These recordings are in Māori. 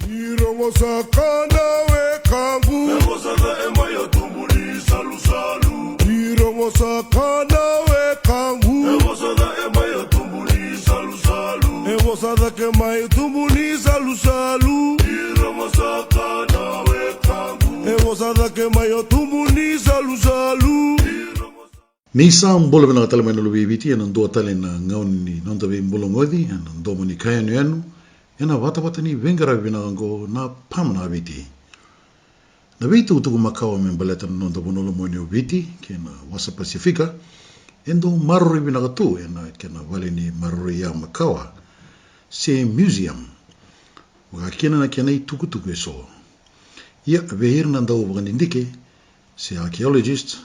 Irongo sakana wekangu Ewosada emayo tumbuli salu salu Irongo sakana wekangu Ewosada emayo tumbuli salu salu Ewosada kemayo tumbuli salu salu Irongo sakana wekangu Ewosada kemayo tumbuli salu salu Misa mbolo bena katala mena lubi biti ena ndo atale na ngauni nonta be mbolo ngodi ena ndo moni kayanu yanu ena wata ni vengara bina ngo na pamna biti na bitu utuku makawa membaleta nonta bonolo moni biti kena wasa pasifika endo marori bina katu ena kena vale ni marori ya makawa se museum wakakena na kena itukutuku eso ya vehir nandau wakandindike se archaeologist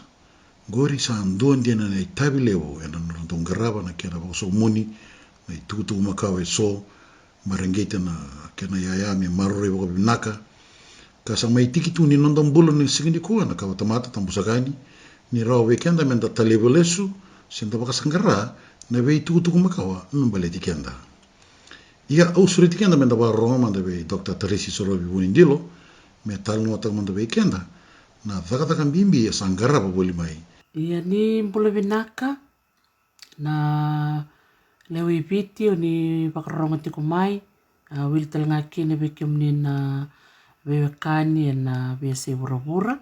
gori sa andon dia na tabi lewo ena nondong garaba na kena so muni na tutu makawe so marangeta na kena yaya me marore ko binaka ka sa mai tikitu ni nondong bulo ni sigindi ko na ka tamata tambusagani ni raw weekend men da talevo lesu senda baka sangara na be tutu makawa mbale tikenda ia ausuri tikenda men da ba roma da be Dr.Tarisi Sorovi Vunidilo me Talanoa tamanda weekenda na vaka mbimbi ya sangara ba boli mai. Ia ni mbolo vinaka na leo ipiti o ni pakaronga tiko mai wil talangaki na bekem ni na bewekani na biasa bura-bura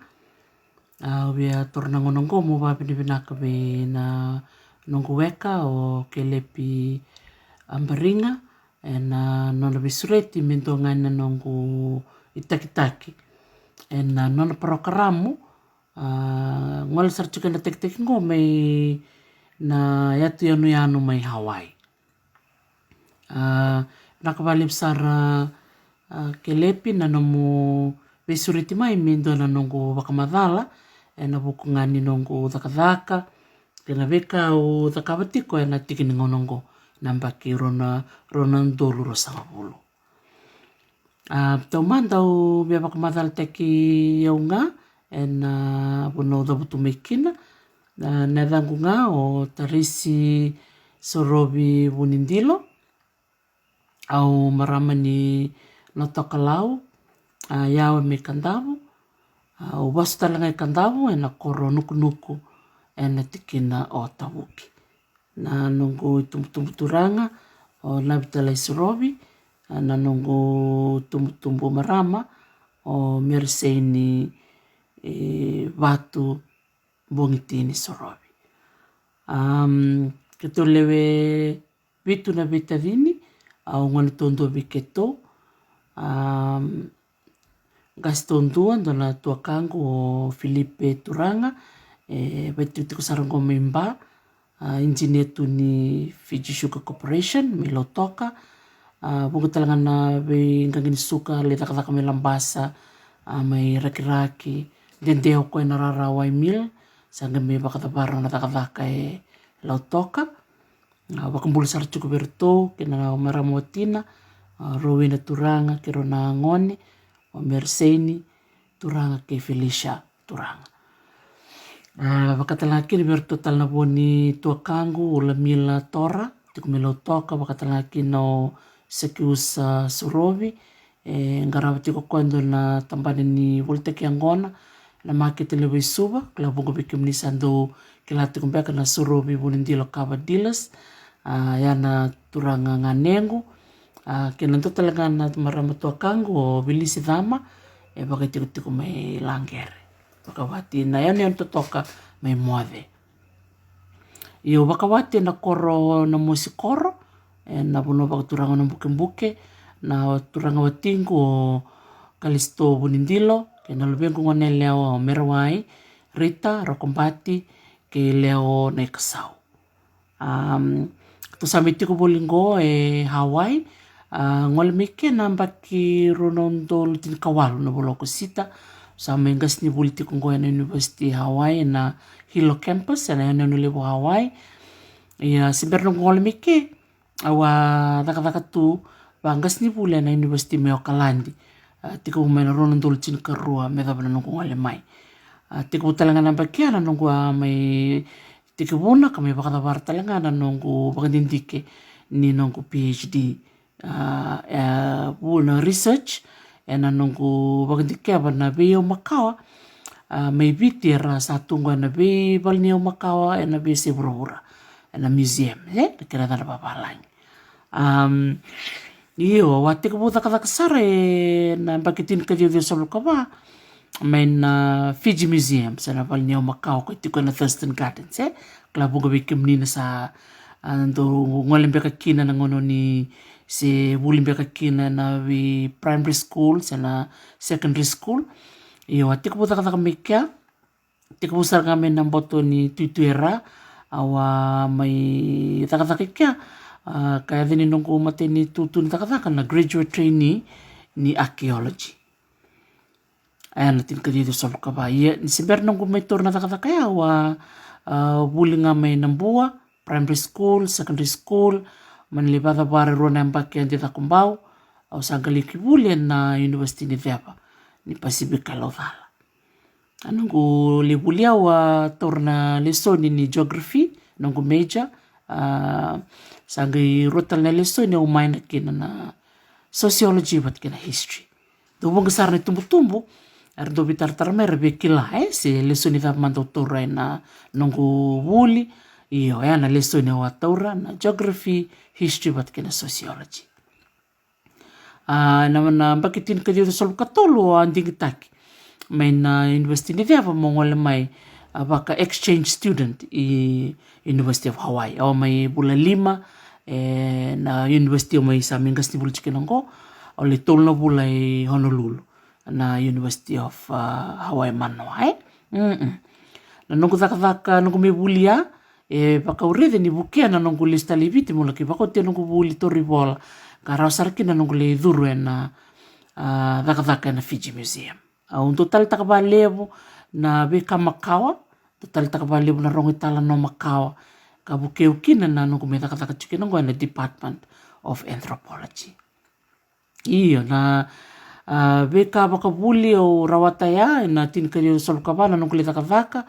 bia torna ngonongo mo ba ni vinaka be na nongo weka o kelepi ambaringa na nona bisureti mentonga na nongo itakitaki na nona parokaramu ngol sarchuka na tek-tek ngo may na yatu yanu may Hawaii. Nakabalib sara kelepi na nomo besuriti may mindo na nongo wakamadhala na vuku ngani nongo cakacaka kena veka o takabatiko na tikini ngonongo nambaki rona ndolu rosangabulu. Taumanda o bia wakamadhala teki yaunga na bono da butumekina na dangunga o Tarisi Sorovi Vunidilo au maramani notakalau yawe me kandavu au basu talanga kandavu na koro nuku na tikina o tavuki na nungu tumturanga o Nabitala Sorovi na nungu tumbu marama o merseni watu bongitini Sorovi. Keto lewe vitu na vitavini au ngani tondo viketo gastonduan dona tuakangu o Filipe Turanga betu tiko sarango memba engineer tu ni Fiji Sugar Corporation milotoka bunga talangan na be ngangini suka le takataka melambasa may raki-raki dendeo ko na rarawai mil sanga me bakatabarang na takataka lautoka wakambul sar cukup berto kena maramotina rowena turanga kero na ngone o merseni turanga ke Felicia turanga wakatalaki berto talnaboni tuakangu ula mila tora tikumilautoka wakatalaki no Sekius Sorovi ngarawa tiko kondo na tambane ni volteki angona na makete lewe suba kala bongo bikim ni sando kila tiko mbeka na Sorovi Vunidilo kabadilas yana turanga nganengu kena to talaga na marama tuakangu o bilisi dhama baka tiko may langere wakawati na yan totoka may muave iyo wakawati na koro na musikoro na bono baka turanga na buke na turanga watingu o Kalisto Vunidilo kena lubengu ngone leo o Merawai Rita Rokombati ke leo na ikasau to samitiko bolingo Hawaii ngol meke nambaki ronondo lutin kawalu na boloko sita sama ngas ni politiko ngo na University Hawaii na Hilo campus na yana lebo Hawaii ya simberno ngol meke awa daka tu bangas ni pula na University Meokalandi tiko umena ronondo lutin karua meda bana ngol mai tiko talanga nambaki ana ngwa mai tiko bona kami bakata bartalanga na nongo bakadindike ni nongo PhD na research na nungu wakindikeva na be o makawa may viti ra sa tungo na be balni o makawa na be se vura na museum kira na babalang iyo wati ko buta kata kasara na bakitin ka dio sa lukaba may na Fiji Museum sa na balni o makawa ko tiko na Thurston Gardens klabu gabi kimni na sa ando ngolimbe ka kina na ngono ni se wulimbe ka kina na vi primary school sa na secondary school iyo ati ko buta kata kamikya tiko busar kami ng boto ni tutuera awa may takataka kaya din nung kumate ni tutu ni takataka na graduate trainee ni archaeology ayan natin ka dito sa lukaba si Bernong kumitor na takataka awa buli nga may nambuwa primary school, secondary school manlibata bare ron ang bakyan dita kumbaw o sa galikibulian na University ni Vepa ni Pacific Kalothala anong ko libuliaw tor na lesson ni geography nung ko major sangay rotal na lesson ni umay na kina na sociology bat kina history dumong gasar na tumbo-tumbo ardo bitar-tar may rebekila si lesson ni Vepa mantuturay na nung ko wuli iyo na lesson ni watura na geography history bat kina sociology naman na bakitin ka dito sa lukatolo ang digitaki may na University ni Vepa mongol may vaka exchange student i University of Hawaii o may bula 5 na University o may sa mingas ni bulchikin ko o litol na bulay Honolulu na University of Hawaii Manoa nanong kutaka nung kumibulia baka urede ni bukia nanong kulista libiti mula kibako tinong kubuli toribol karaw sarkin nanong kulay duro na daka na Fiji Museum un total takabalevo na beka makawa total takabalevo na rongi Talanoa makawa kabukeukin na nung kumita katakachukin ng na Department of Anthropology iyo na beka bakabuli o rawataya na tinkariyo sa lukabana nung kulita kavaka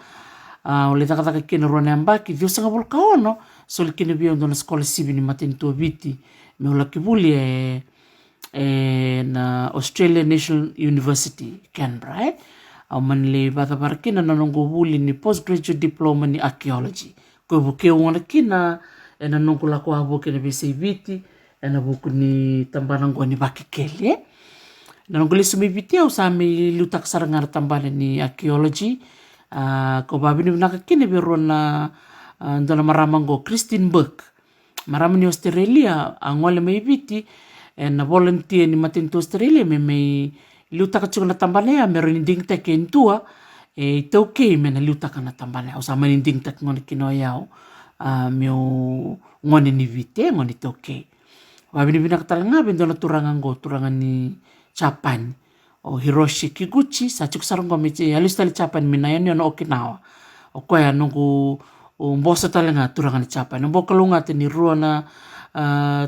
ulita kataka kinaruan ang baki Diyos nga bulkaon no so kinabiyon doon na skola sibi ni matinto biti may ulakibuli na Australian National University Canberra manli bata barkina na nung gubuli ni postgraduate diploma ni archaeology ko buke wala kina na nung kula ko abo kina bisibiti na buku ni tambanang ko ni bakikeli na nung gulis sumibiti au sa mi lutak sarangar tambanan ni archaeology ko babi ni nakakini biro na ndona maramang go Christine Burke maramang ni Australia ang wala may biti na volunteer ni matinto Australia may luta ka na tambanaya meron inding tek kentua ito okay men luta ka na tambanaya usama inding tek ngon kinoyaw mio ngon ni vite ngon ito okay wabi ni binakatalanga bendo na turangan ni Japan o Hiroshi Kiguchi sa chuk sarong komichi alis tali Japan minayan yo no Okinawa o kaya nungu mbosa talanga turangan ni Japan no bokalunga ni ruwa na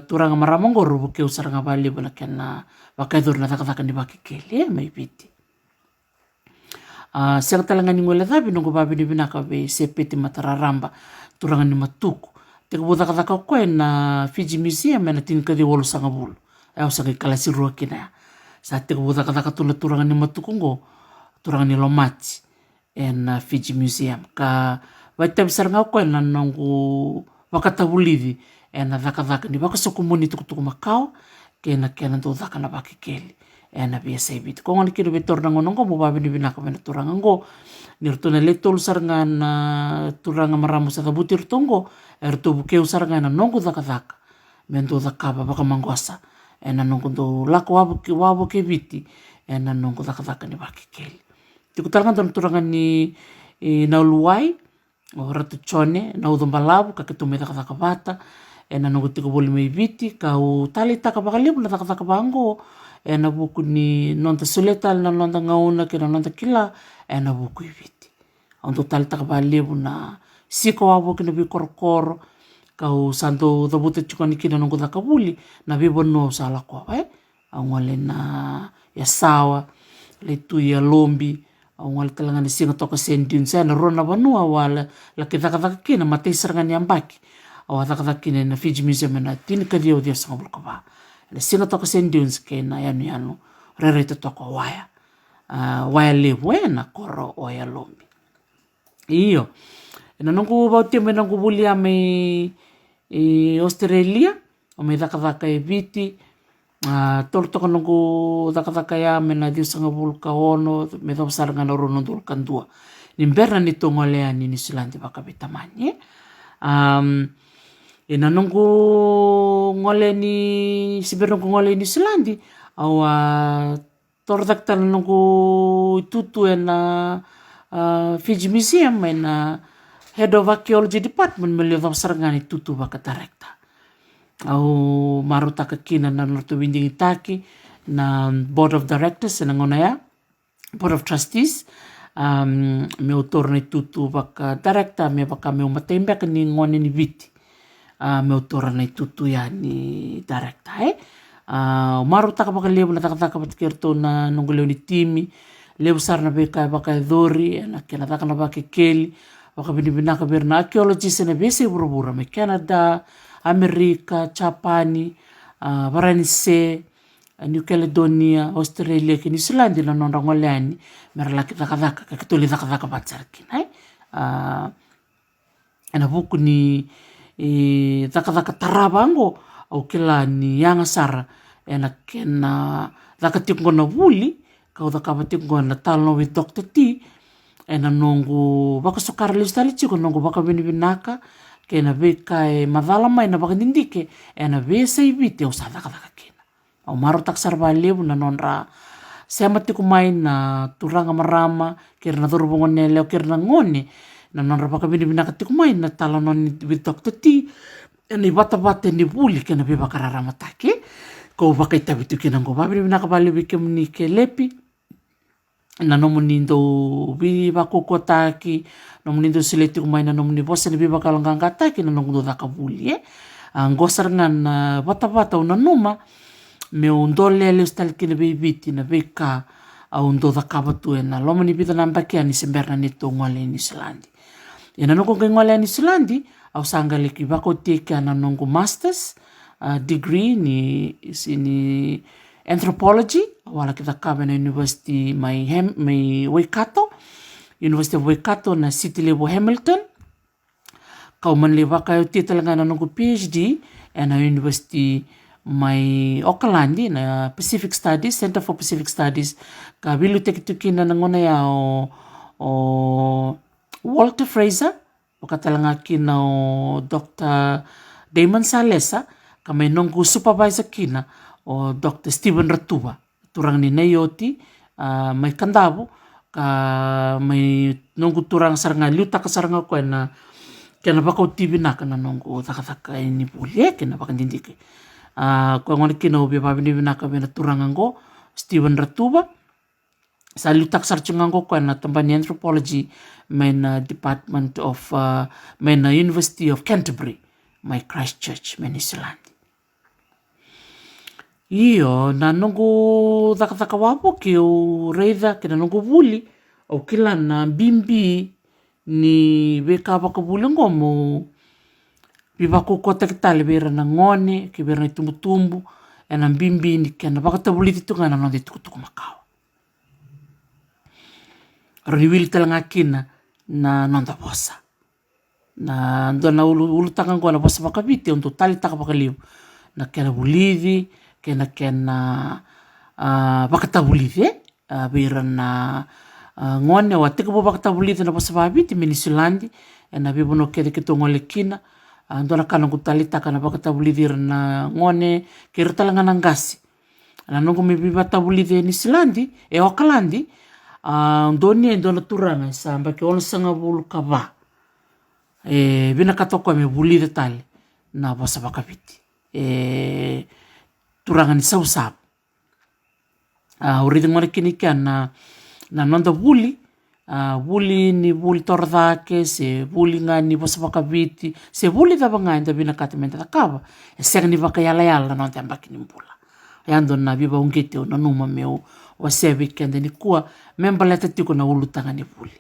turang maramong goro buke usar nga bali balakan na wakaidur na takatakan di bakikeli may biti siya talangan ni ngula tabi nung babi ni binakabe sepeti matararamba turangan ni matuku teka buta kataka ko na Fiji Museum na tinkadi walo sa ngabul ayaw sa kalasi ruwa kina sa teka buta kataka turangan ni matuku ngo turangan ni Lomachi na Fiji Museum ka waitab sar nga ko na nung wakatabulidi na daka ni baka sa kumuni tukutuku makao kena to daka na bakikeli na biasa ibit ko ngani kino betor na ngonong ko mubabi ni binaka na turangan ko nirto na letol sar nga na turanga maramo sa tabutir tongo erto bukeu sar nga na nongko daka mento daka baka mangwasa na nongko to lako wabo ke biti na nongko daka ni bakikeli tikutalkan turangan ni nauluwai o ratu chone na udombalabu kakitumita daka bata na nungu tiko boli may biti kau tali taka bakalip na taka bango na buku ni nonta suletal na nonta ngauna kina nonta kila na buku ibiti untuk tali taka bakalip na siko wabo kina bi korokoro kau santo dabuta chukani kina nungu taka buli na bibon no sala ko ang wale na yasawa letu ya lombi ang wale talangan ni singa toka sendun sa na rona banua wala laki taka kina matay sarangan yang baki o takatakin na Fiji Museum na tinikadio dia sa ngabul kaba na singa to kasi dunes kay na yan rere te toko waia. Waia levu na koro oia lombi. Iyo. Ena nungu bautia me nungu bulia me Australia, o me dhaka viti, tolu toko nungu dhaka ia me na diusanga vulka ono, me dhawasaranga na rono dulkan dua. Nimberna ni tongolea ni New Zealand vaka vitamani. Ena nungu ngole ni sibir nungu ngole New Zealand, au tordak tala nungu tutu ena Fiji Museum ena Head of Archaeology Department me leo dhawasaranga ni tutu vaka director. Au marutaka kina na norto windingi taki na Board of Directors ena ngona ya, Board of Trustees, me autor na tutu vaka director me vaka me umatembeka ni ngone ni viti. Me autor na tutu ya ni director. Marutaka vaka leo na taka patikirto na nungu leo ni timi, leo sar na beka vaka edori, na kena taka na vaka keli, vaka binibinaka berna archaeologists na bese burubura me Canada, Amerika, Japani, Varanise, New Caledonia, Australia, New Zealand na nonda ngoleani, meralaki dhaka kakituli dhaka batsarkin. Ena vuku ni dhaka tarabango au kila ni yanga sara ena kena dhaka tikungo na wuli, kau dhaka tikungo na Talanoa with Dr.T, ena nongu baka sokara listali chiko nongu baka binibinaka, kena veka madhalama ena baka nindike, ena vesa ibite o sa dhaka kena. Au marotak sarva levu na nonra sema tiku mai na turanga marama, kira na dhurubongone leo kira na ngone, na nonra baka binibinaka tiku mai na Talanoa with Dr.T, ena ibata ni wuli kena beba kararama take, ko baka itabitu kena ngo babinibinaka bale wike munike lepi, na nomu nindo biba kokotaki, nomu nindo sileti kumaina nomu ni bosa ni biba kalanganga taki na nomu dhaka buli. Ngosar ngan bata una numa me undole le stalki na bibiti na beka undo dhaka batu na lomu ni bita nambaki ani semberna nito ngole New Zealand. Ena nungu ngole New Zealand au sanga leki bako teka na nungu masters degree ni anthropology, wala kita kabe na University may Waikato, University of Waikato na City level Hamilton. Kau man le waka te talaga na nungu PhD na University may Auckland na Pacific Studies, Center for Pacific Studies. Ka bilu tekitukin na ngona ya o Walter Fraser, o katalanga kina o Dr. Damon Salesa, ka may nungu supervisor kina o Dr. Stephen Ratuba, turang ni Nayoti, may kandabu, ka may nunggu turang saranga liuta ka saranga ko na kena baka utibi na kana nunggu taka ini puli kena baka ndindike. Ko ngone kina ubi babini binaka bena turangango Stephen Ratuba, sa liuta ka sarchungango ko na tambani anthropology may na Department of may na University of Canterbury, may Christchurch, may New Zealand. Iyo, na nungu dhaka wapo ki o reidha kina nungu vuli o kila na bimbi ni beka baka vuli ngomo biba kukota kitale bera na ngone ki bera na tumbu ena bimbi ni kena baka tabuli titunga na nonde tukutuku makao. Roni wili talanga kina na nonda bosa. Na ndo na ulu taka ngona bosa baka biti untuk tali taka baka liu. Na kena bulidi, kena baka tabulidi bera na ngone wa tika bo baka tabulidi na bosa babiti New Zealand ena bibo no kede kitongole kina ndona kana kutalita kana baka tabulidi na ngone kira talanga nangasi na nungu mi biba tabulidi New Zealand Auckland ndoni ndona turanga samba ke ona sanga bulu kava bina katoko me bulidi tali na bosa baka biti turanga ni sausap uridi ngone kini kana na nonda buli ni buli tordake se buli ngani bosa baka biti se buli da banganda bina katementa takava se ni baka yala non tamba kinimbula yando na biba ungete na numa meu wa sebe kende ni kuwa memba leta tiko na ulutanga ni buli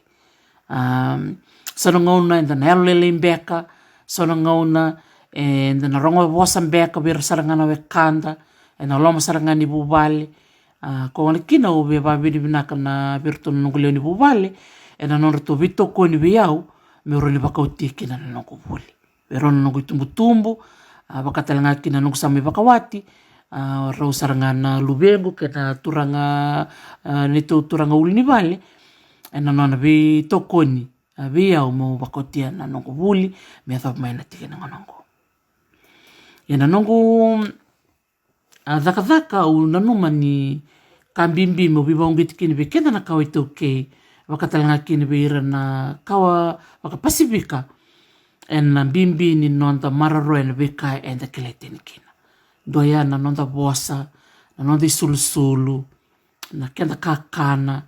sono ngona enda na lele mbeka sono ngona enda na rongo bosa mbeka bir sarangana we kanda ena loma sarangani bubali Ko ngana kina o be babidi binaka na berto nongo leo ni bubale e na nongo to vito ko ni biau me ro ni vaka uti kina na nongo buli ro nongo itumbu vaka talanga kina nongo sami vaka wati rau saranga lubengu kena turanga nito turanga uli ni vale e na nongo vi tokoni biau mo vaka uti na nongo buli me thap mai na tiki na nongo e na nongo dhaka u nanuma ni kambimbi mo bibaungit kini be kenda na kawa ito ke wakatalanga kini be ira na kawa waka Pasifika en na bimbi ni nonda mararo en beka en da keleten kina doya na nonda bosa na nonda sulu na kenda kakana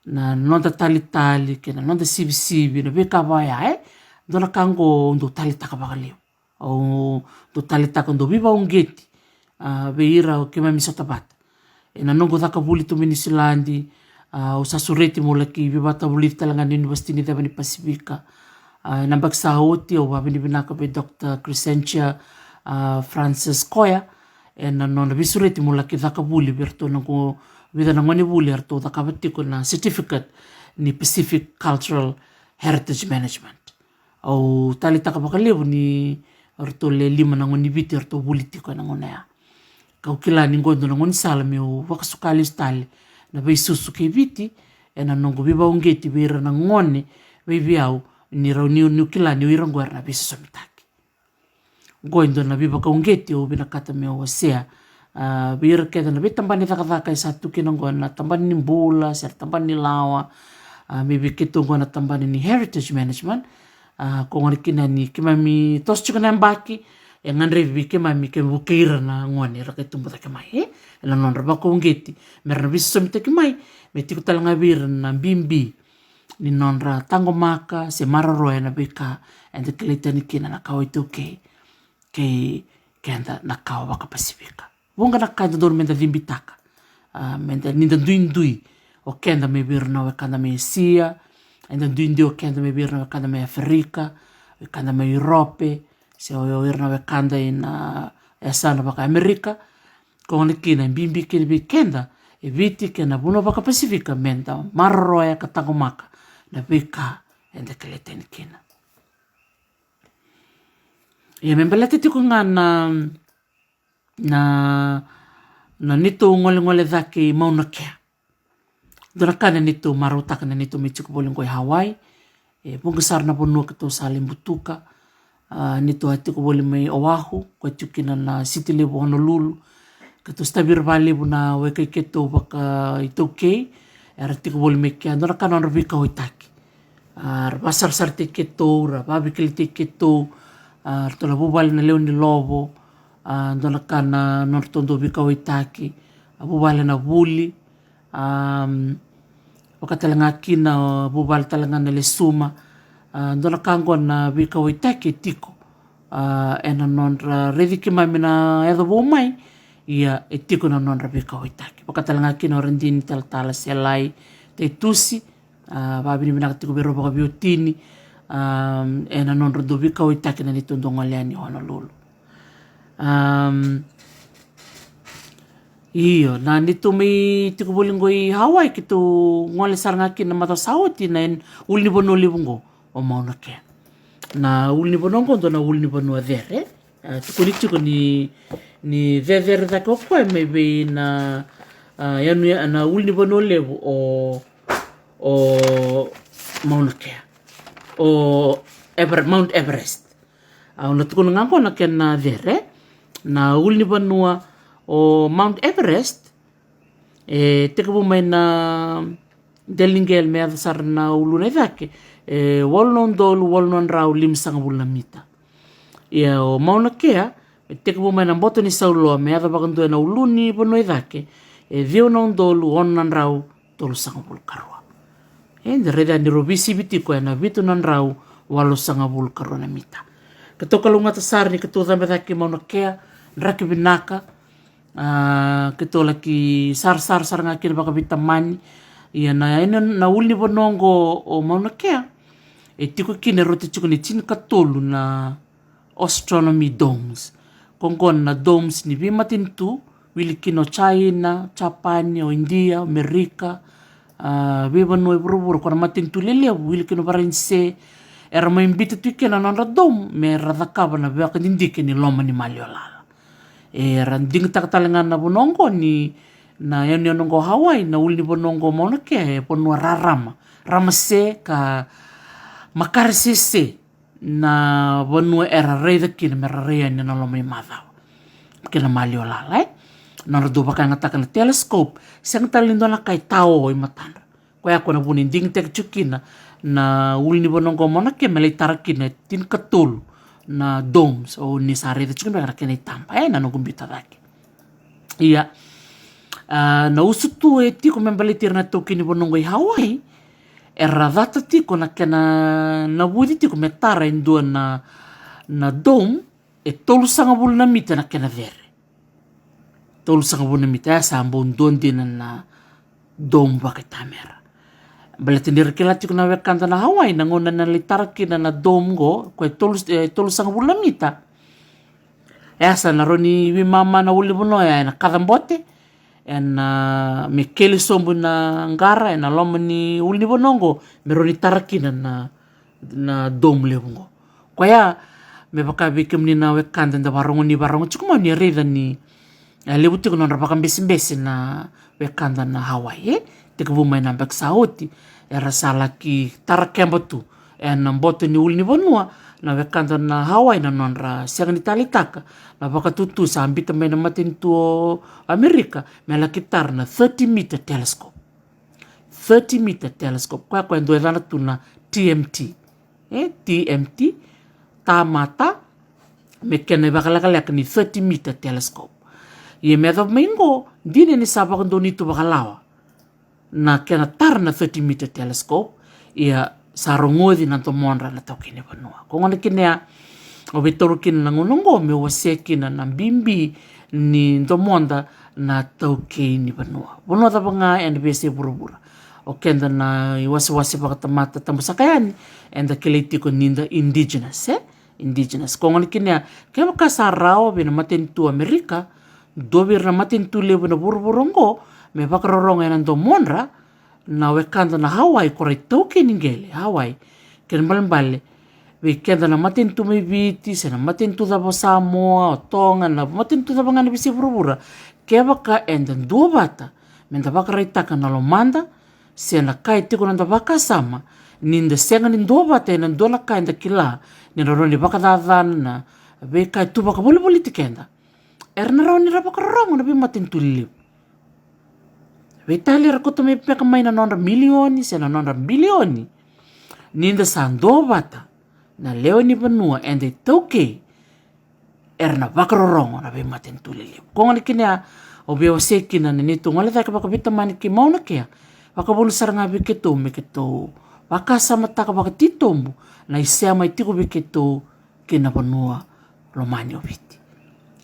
na nonda tali kena nonda sibi na beka vaya dona kango ndo tali takabagalio o ndo tali ndo bibaungeti beira o kema misota bata e na nongo dhaka buli tu Minisilandi o sasureti mo laki bibata buli talanga ni University ni Devani Pasifika na baksa oti o babini binaka be Dr.Tarisi Francis Koya e na nona bisureti mo laki dhaka buli berto nango vida na ngani buli arto dhaka batiko na certificate ni Pacific Cultural Heritage Management o tali takabakalevu ni arto le 5 na ngani biti arto buli tiko na ngonea kau kila ni ngondo na ngoni sala me o wakasukali stale na bei susu ke viti e na nongo biba ungeti beira na ngone bei biau ni rauni kila ni wirango na bisu somitaki ngondo na biba ka ungeti o bina kata me o sea beira keda na bitambani dhaka satu kinongo na tambani ni mbula ser tambani lawa maybe kitongo na tambani ni heritage management ko ngani kina ni kimami tos chukana mbaki e ngandre vike mami ke bukeira na ngone ra ke tumba ke mai la non ra ko ngeti mer biso somite ke mai me tiku talanga bir na bimbi ni non ra tango maka se mararo na beka and the kletan kina na kawa itu ke anda na kawa vaka Pasifika wonga na kaida dorme da vimbitaka menda ninda duindui o kenda me bir na kanda me sia enda duindi o kenda me bir na kanda me Afrika kanda me Europe se o irna we kanda ina sana vaka Amerika ko ni kina bimbi kini bi kenda e viti kena buno vaka Pasifika menda marro ya katagomaka na bika ende keleten kina e membelete tiko ngana na nito ngole dhaki mauna kea dona kana nito marutaka na nito michiku bolingo Hawaii e bungasar na bonua kato salimbutuka nito hati ko boli may Oahu ko tukina na city level Honolulu kato stabir valley na weka keto baka itoke arti ko boli may kya dona kana no bika hoitaki basar sarte keto ra babikil keto to la bubal na leon ni lobo dona kana nortondo bika hoitaki bubal na buli wakatalanga kina bubal talanga na lesuma dona kango na bika hoitaki tiko ena nonra rediki mamina edo bomai ia tiko na nonra bika hoitaki wakatalanga kina orandini tala selai te tusi babini mina tiko biro baka biotini ena nonra do bika hoitaki na nito ndongaleani Honolulu iyo na nito may tiko bolingo I Hawaii kito ngole saranga kina matasawati na ulni bono libungo o mauna ke na ulni bonongo ndo na ulni bonua there tuko ni there da ko maybe na yanu na ulni bono levu o mauna ke o Mount Everest na tuko ngango na ken na there na ulni bonua o Mount Everest teko mai na delingel me adasar na uluna dhake walnon dolu walnon rau limsanga bulamita ia o mauna kea teko mai na boto ni saulo me ada bagandu na uluni bono dhake vio non dolu onan rau tolu sanga bulkarwa de reda ni robisi bitiko na vitu nan rau walo sanga bulkarwa na mita katoka lunga tasar ni kato dhambe dhake mauna kea raki binaka kito laki sar ngaki baka bitamani ia na uli bonongo o mauna kea tiko kine rote chuko ni tin katolu na astronomy domes kongkon na domes ni bimatin tu wili kino China, Japan, o India, Amerika, we vanua e buruburu kona matentu lelea wili kino varense era maimbita tuike na nonra dom me radhakava na vaka dindike ni loma ni maliolala. Era ndingi takatalengana bonongo ni na yani onongo Hawaii na uli bonongo mauna ke ponua rarama. Rama se ka makaresese na bonua era reida kina mera rea ni na loma ni madhau. Kina maliolala Nara do baka ngataka na telescope sang talindo na kai tao i matanda. Ko ya kona buni ding tek chukina na uli ni bonongo mona ke melai tarakina tin katul na domes o ni sare de chukina baka kena tampa na no gumbita daki. Ia na usutu e tiko membali tirna toki ni bonongo i Hawaii era data tiko na kena na budi tiko metara indua na dome e tolu sanga bulu na mita na kena vere. Tolu sanga bulu na mita sa ambon dondi na dome baka tamera. Balatindira kila tiko na wekanta na Hawaii na ngona na litaraki na dome go ko tolu sanga bulu na mita. Esa na roni wi mama na uli bono na kadambote na me kele sombu na ngara na loma ni uli bonongo me roni taraki na dome lebungo. Ko ya me baka bikem ni na wekanta da barongo ni barongo chukuma ni reda ni lebuti kono na baka mbesi na wekanta na Hawaii teka bumai na bek saoti era salaki tarakemba tu na mboto ni uli ni bonua na wekanta na Hawaii na nonra siang ni talitaka na baka tutu sa ambita mai na matintu Amerika me la kitar na 30-meter telescope. 30-meter telescope kwa ndo edana tu na TMT. TMT tamata me kene bakalaka ni 30-meter telescope. Ye medho maingo dine ni sabak ndo nito bakalawa na kena tar na 30-meter telescope ia sarongodi na tomonra na tokine banua. Kongone kinea obitoru kina na ngonongo me wasekina na bimbi ni ntomonda na tokine banua. Bono da banga and bese burubura. O kenda na iwasi bakatamata tambusakayani and the keletiko ninda indigenous indigenous. Kongone kinea kaya kasarao bina matentu Amerika dobir na matentu lebo na buruburongo me bakaroronga na ntomonra na wekanda na Hawaii korai toke ningele Hawaii ken balembale we kenda na matentu mai viti se na matentu da Samoa o Tonga na matentu da bangana bisi burubura ke baka enda dua bata menda baka raitaka na lomanda se na kai tiko na baka sama ninda senga ni dua bata na dola kai nda kila ni roroni baka dadan na we kai tu baka boli tikenda erna roni ra baka rongo na bi matentu lip. Vitali rakoto me peka mai na nonra milioni se na nonra bilioni. Ninda sandobata na leo ni banua ende toke erna bakarorongo na be matentuli lip. Konga ni kinea obeo sekina na nito ngale taka baka bita mani ki mauna kea. Baka bolu saranga biketo me keto. Baka sama taka baka titombu na isea mai tiko biketo kina banua romani obiti.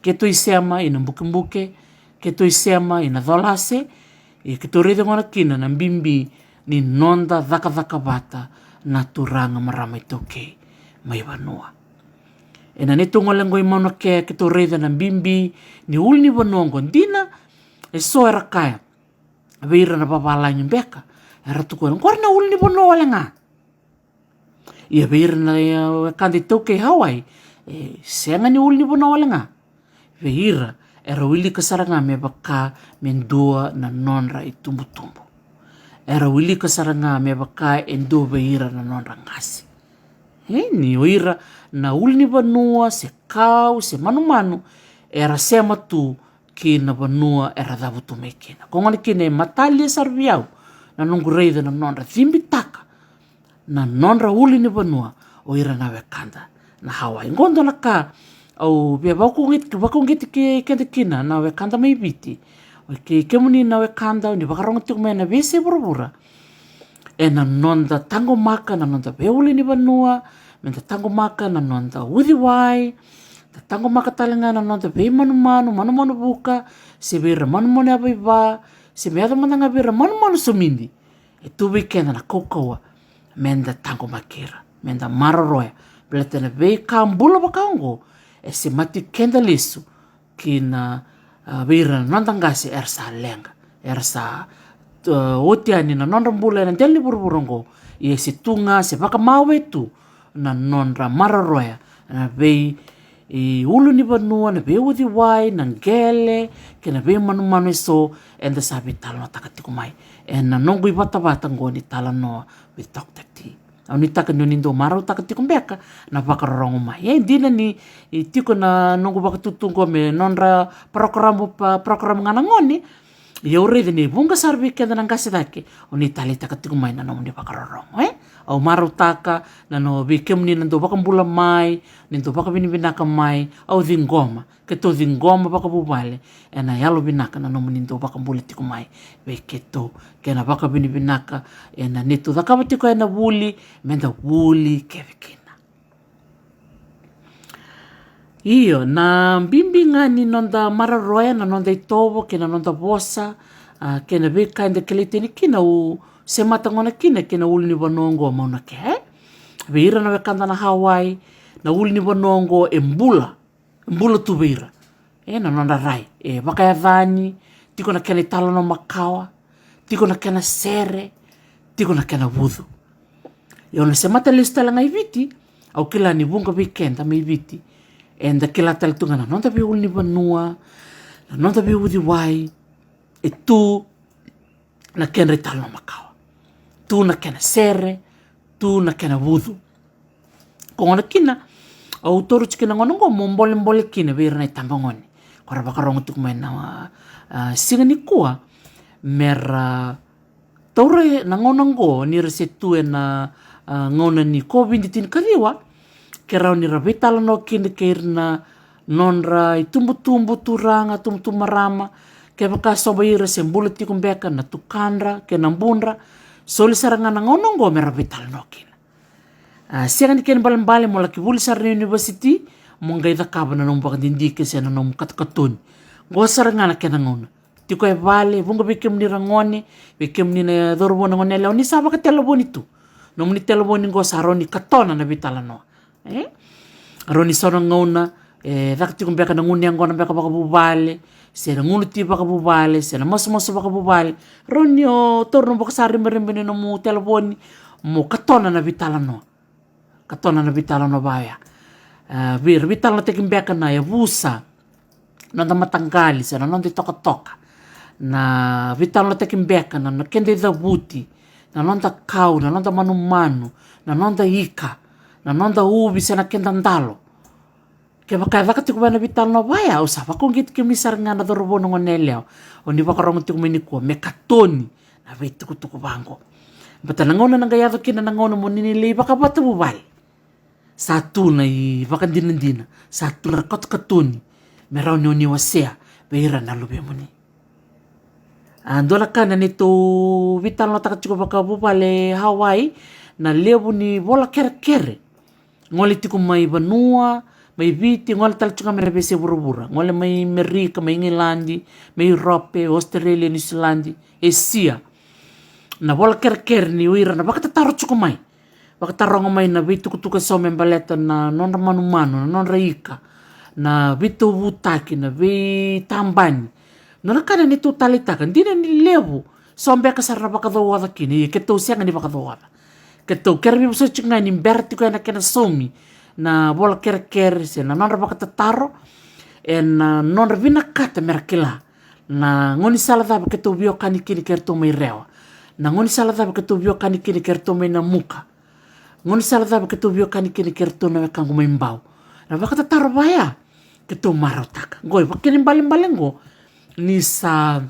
Keto isea mai ina mbuke keto isea mai ina dholase ke torede ngona kina na bimbi ni nonda vaka bata na turanga maramai toke mai banua. E na neto ngole ngoi mauna ke torede na bimbi ni uli ni banua ngondina e so era kaya. Veira na babalanyi beka era tukua ngor na uli ni banua wale nga. Ia veira na kandi toke Hawaii senga ni uli ni banua wale nga. Veira era wili kasaranga me baka mendua na nonra i tumbu. Era wili kasaranga me baka endo beira na nonra ngasi. Ni oira na uli ni banua se kau se manu era sema tu ki na banua era dabutu mekina. Kongani kine matalia sarviau na nungu reida na nonra thimbitaka na nonra uli ni banua oira na wekanda na Hawaii. Ngondo na ka au bia bakongiti ke kina na wekanda mai biti o ke kemuni na wekanda ni bakaronga tiko mai na bese burubura e na nonda tango maka na nonda beuli ni banua menda tango maka na nonda udiwai ta tango maka talenga na nonda be manu buka se bera manu abiba se meada mananga bera manu sumindi e tu weekend na kokoa menda tango makira menda maroroya beletena be kambula bakaongo e se mati kenda lesu ki na Vira nondangasi sa lenga. Sa otiani na nondra mbula na teli burburongo. Ia se tunga se vaka mawe tu na nondra mararoya. Na vei ulu ni vanua na vei uthi wai na ngele ke na vei manu so and the sabi Talanoa takatiko mai. And na nongo I vata ngoni Talanoa with Dr. T. Au ni taka ni nindo marau takatiko mbeka na vakarorongo mai. Dina ni tiko na nongo vakatutungo me nondra program ngana ngoni. Ia urede ni vunga sarvi kenda nang kasi dake. O ni tali takatiko mai na nomu ni vakarorongo. Au marau taka na no vikem ni nando vakambula mai, nindo vakavinaka mai, au dhingoma. Keto dhingoma vakabubale. E na yalo vinaka na nomu nindo vakambula tiko mai. Ve keto kena vakavinaka e na neto dhakavatiko e na wuli, menda wuli kevekina. Iyo, na bimbinga ni nonda mararoya na nonda itovo, kena nonda vosa, kena veka inda kelete ni kina u se matangona kina uli ni vanongo mauna ke. Veira na vekanda na Hawaii, na uli ni vanongo e mbula tu veira. Na nonda rai, vaka ya vani, tiko na kena Talanoa makawa, tiko na kena sere, tiko na kena vudu. Na se mata listala ngai viti, au kila ni vunga weekenda mai viti. Da kila talitunga na nonda uli ni vanua, na nonda uthi wai, e tu na kena Talanoa makawa. Tu na kena sere, tu na kena vudu. Kongona kina, au toru chikina ngonongo mo mbole kina veira na itambangoni. Kora vakarongo tuku mai na singa ni kua, mera taure na ngonongo ni resetu na ngona ni COVID-19 kariwa, kerau ni rabe Talanoa kina keirna nondra I tumbu turanga, tumbu marama, ke vaka soba ira se mbula tiko mbeka na tukandra, ke na mbundra, soli saranga na ngonongo me rabe Talanoa kina. Sianga ni kena balambale mo laki vuli sarana university, mo ngai dhakaba na nomu vakadindike se na nomu katakatoni. Ngo saranga na kena ngona. Tiko e vale, vunga vikem ni rangone, vikem ni na dhorobona ngone leo, ni saba ka teleboni tu. Nomu ni teleboni ngo saroni katona na Talanoa. Roni sona ngona, dhakatiko mbeka na nguni angona mbeka baka bubale, se na ngunu ti baka bubale, se na maso baka bubale. Roni o torno baka sarimbe ni nomu teleboni, mo katona na Talanoa. Katona na Talanoa baya. Vir Talanoa teki mbeka na ya vusa, nonda matangali, se na nonda toka. Na Talanoa teki mbeka na kende dhabuti, na nonda kau, na nonda manu, na nonda ika, na nonda ubi se na kenda ndalo. Ke baka dhakatiko bana Talanoa baya, o sa vakongit ke misaranga na dhorobona ngone leo. O ni vakarongo tiko menikua, me katoni, na tuku bango. Bata nangona nangayado kina nangona mo ninili baka bata bubal. Satu na I baka dinandina, satu na katoni, merau ni wasea, beira na lube muni. Andola kana nito Talanoa takatiko baka bubale Hawaii, na lebu ni bola kere. Ngole tiko mai vanua, mai viti, ngole talachunga merebe se burubura. Ngole mai Amerika, mai Ngilandi, mai Europe, Australia, New Zealand, Asia. Na bola kere ni uira na baka tataro chuko mai. Baka tarongo mai na vitu kutuka some baleta na nondra manu, na nondra ika. Na vitu vutaki, na vitambani. Nona kana ni tu talitaka. Ndina ni lebu. Sombeka sarana baka dhawada kini. Keto sianga ni baka dhawada. Keto kerabi buso chunga ni mberti ko na kena somi. Na bola kere se na nondra baka tataro. E na nondra vinakata merakila. Na ngoni sala dhaba keto bio kani kini kerto mai rewa. Na ngoni sala dhaba keto bio kani kini kerto mai na muka. Ngoni sala dhaba keto bio kani kini kerto na wekangu mai mbau. Na baka tataro baya. Keto marau taka. Ngoi wakini mbale-mbalengo. Ni sa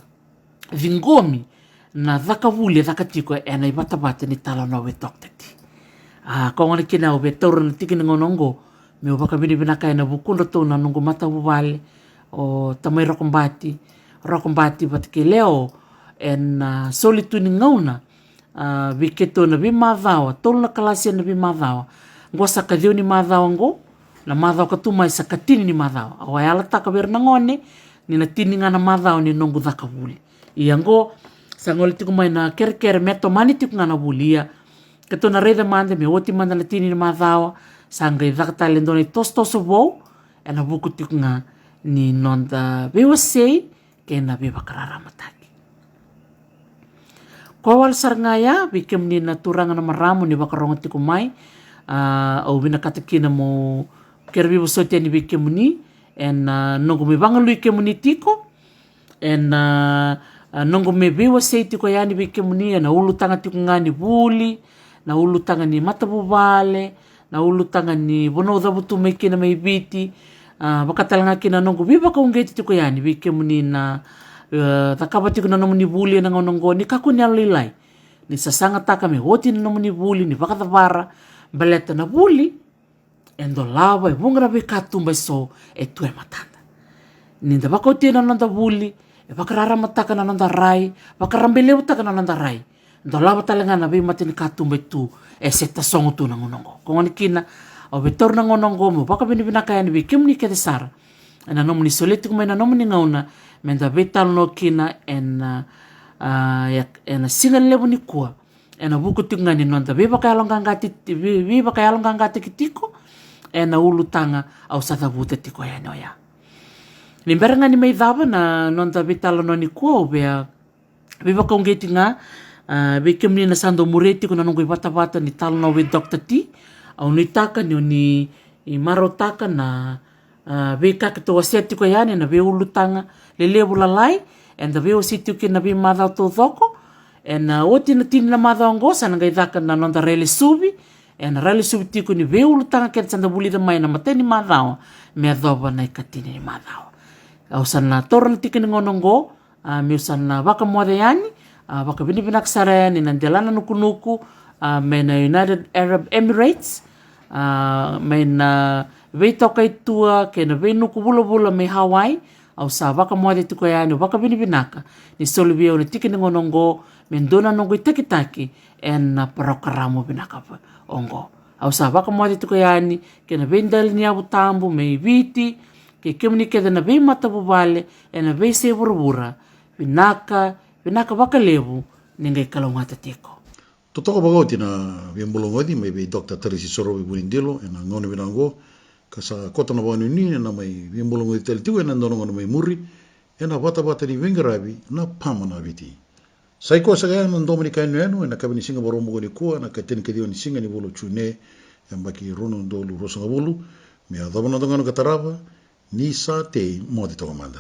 vingomi. Na dhakavuli dhakatiko e na ibata ni Talanoa with Dr. T. Kau ngana kina ube taura na tiki na ngonongo. Me ubaka binibinaka e na vukundra to na nungu mata bubale. O tamai rokombati batike leo. E na solitu ni ngauna. Viketo na vimadhawa. Tolu na kalasia na vimadhawa. Ngo sakadhio ni madhawa ngo. Na madhawa katumai sakatini ni madhawa. Awai ala taka ver na ngone. Ni na tini ngana madhawa ni nungu dhakavuli. Ia ngo. Sangole tiko mai na kere meto mani tiko ngana bulia. Keto na reda mande me oti manda na tini na madhawa. Sangai dhakatale ndone tos vou. E na vuku tiko nga ni nonda bewa sei kena bewa karara mataki. Kawal sarngaya bikem ni naturangan na maramu ni bakarongo tiko mai au bina katakina mo kerbi bosotia ni bikem ni en nongo me bangalu ikem ni tiko en nongo me bewa sei tiko yani bikem ni na ulu tanga tiko ngani buli na ulu tanga ni matabubale na ulu tanga ni bono dabutu me kina me biti bakatalanga kina nongo biba ka ungeti tiko yani bikem ni na takaba tiko na nomu ni buli na ngonongo ni kaku ni alilai ni sasanga taka me hoti na nomu ni buli ni bakatavara baleta na buli endo lava e bungra be katumba so e tue matanda ni da bakoti na nonda buli e bakarara mataka na nonda rai bakarambele utaka na nonda rai endo lava talanga na be matini katumba tu e seta songo tu na ngonongo kongani kina o betor na ngonongo mo baka bini binaka yani be kimni kete sara na nomu ni soleti kuma na nomu ni ngauna menda betal no kina en singa lebu ni kua en vuku tingani nonda viva kaya longa ngati kitiko en ulu tanga au sata vute tiko ya noya ni berenga ni meidava na nonda betal no ni kua bea viva ka ungeti nga be kemni na sando mureti kuna nongo vata ni Talanoa with Dr. T au ni taka ni marotaka na vaka to waseti ko yani na ulu tanga le lebu lalai and the veo situ ki na be madao to thoko and oti na tini na madao ngosa na gaidaka na nonda rele subi and rele subi tiko ni veo ulu tanga kena sanda buli da mai na mateni madao me adoba na ikatini ni madao au sana toro na tiki ni ngonongo me usana vaka mwade yani vaka binibinak sara yani na ndelana nukunuku me na United Arab Emirates me na vei toka itua ke na vei nuku bula me Hawaii au sa vaka mwade tuko yani vaka binibinaka ni solubia o tiki ni ngonongo me ndona nongo itakitaki en na parakaramo binaka ongo au sa vaka mwade tuko yani ke na vei ndali ni abu tambu me viti ke kemni ke na vei matabubale na vei se burubura binaka vaka lebu ningai kalongata tiko. Totoko bagauti na viambulongodi mai bei Dr.Tarisi Sorovi Vunidilo na ngone binango kasa kota na wanu ni na mai viambulongodi teltiu na ndonongo na mai muri na vata ni vengaravi na pamana viti. Saiko sagaya na ndomani kainu na kabini singa baromo ni kua na kateni kedio ni singa ni bolo chune yambaki rono ndolu rosanga bolu me adabana ndongano katarava ni sa te modi tokomanda.